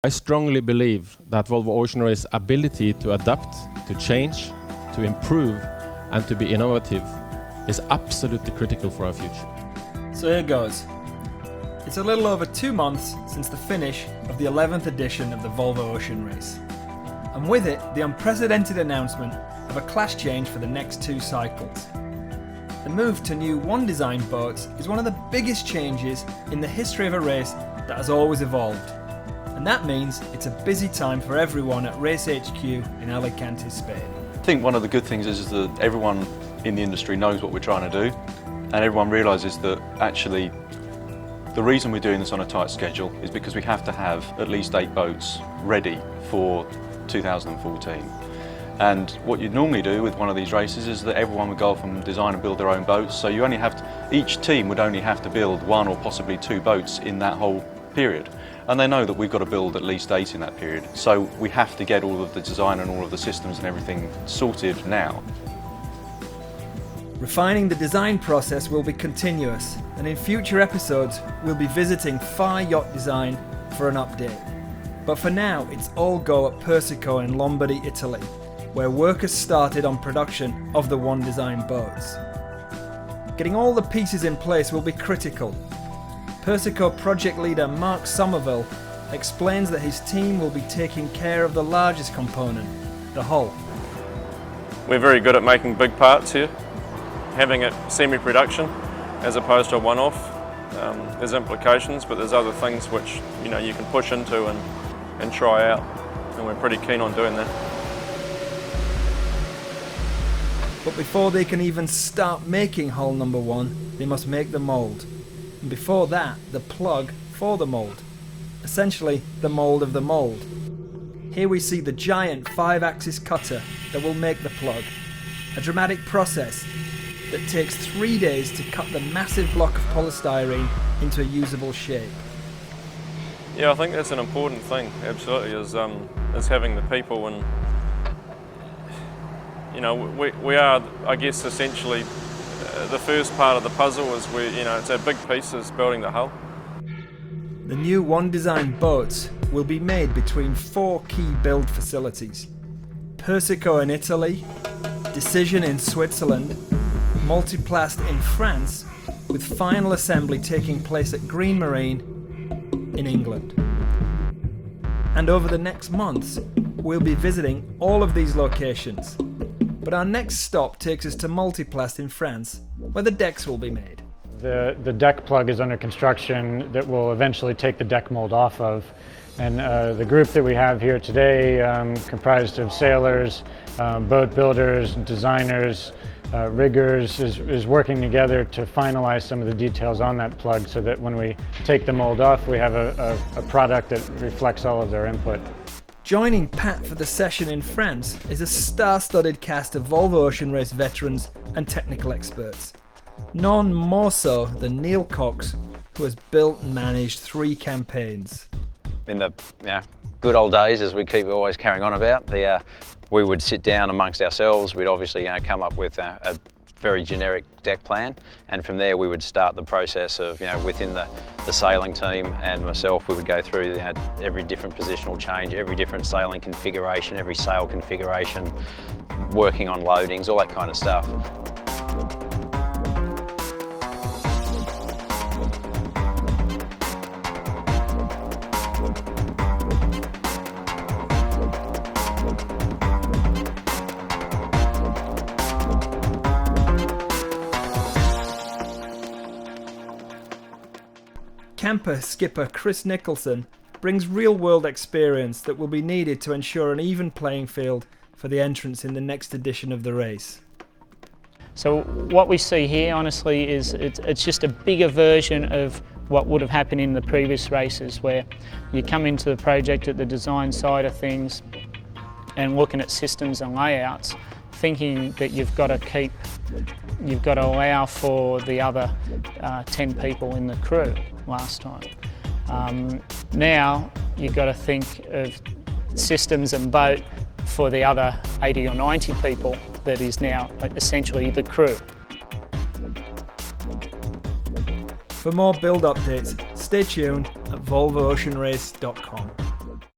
I strongly believe that Volvo Ocean Race's ability to adapt, to change, to improve, and to be innovative is absolutely critical for our future. So here goes. It's a little over 2 months since the finish of the 11th edition of the Volvo Ocean Race. And with it, the unprecedented announcement of a class change for the next 2 cycles. The move to new one design boats is one of the biggest changes in the history of a race that has always evolved. And that means it's a busy time for everyone at Race HQ in Alicante, Spain. I think one of the good things is that everyone in the industry knows what we're trying to do, and everyone realises that actually the reason we're doing this on a tight schedule is because we have to have at least 8 boats ready for 2014. And what you'd normally do with one of these races is that everyone would go off and design and build their own boats, so you only have to, each team would only have to build 1 or possibly 2 boats in that whole period. And they know that we've got to build at least 8 in that period. So we have to get all of the design and all of the systems and everything sorted now. Refining the design process will be continuous, and in future episodes we'll be visiting FARR Yacht Design for an update. But for now, it's all go at Persico in Lombardy, Italy, where work has started on production of the one design boats. Getting all the pieces in place will be critical. Persico project leader Mark Somerville explains that his team will be taking care of the largest component, the hull. We're very good at making big parts here, having it semi-production as opposed to a one-off. There's implications, but there's other things which you can push into and try out, and we're pretty keen on doing that. But before they can even start making hull number 1, they must make the mould. And before that, the plug for the mould. Essentially, the mould of the mould. Here we see the giant 5-axis cutter that will make the plug. A dramatic process that takes 3 days to cut the massive block of polystyrene into a usable shape. Yeah, I think that's an important thing, absolutely, is having the people, and we are, I guess, essentially the first part of the puzzle is it's a big piece is building the hull. The new one design boats will be made between 4 key build facilities: Persico in Italy, Decision in Switzerland, Multiplast in France, with final assembly taking place at Green Marine in England. And over the next months, we'll be visiting all of these locations. But our next stop takes us to Multiplast in France, where the decks will be made. The deck plug is under construction that will eventually take the deck mold off of. And the group that we have here today, comprised of sailors, boat builders, designers, riggers, is working together to finalize some of the details on that plug so that when we take the mold off, we have a product that reflects all of their input. Joining Pat for the session in France is a star-studded cast of Volvo Ocean Race veterans and technical experts. None more so than Neil Cox, who has built and managed 3 campaigns. In the good old days, as we keep always carrying on about, we would sit down amongst ourselves. We'd obviously come up with a very generic deck plan, and from there we would start the process of within the sailing team and myself, we would go through every different positional change, every different sailing configuration, every sail configuration, working on loadings, all that kind of stuff. Camper skipper Chris Nicholson brings real-world experience that will be needed to ensure an even playing field for the entrants in the next edition of the race. So what we see here, honestly, is it's just a bigger version of what would have happened in the previous races, where you come into the project at the design side of things and looking at systems and layouts, thinking that you've got to allow for the other 10 people in the crew last time. Now you've got to think of systems and boat for the other 80 or 90 people that is now essentially the crew. For more build updates, stay tuned at volvooceanrace.com.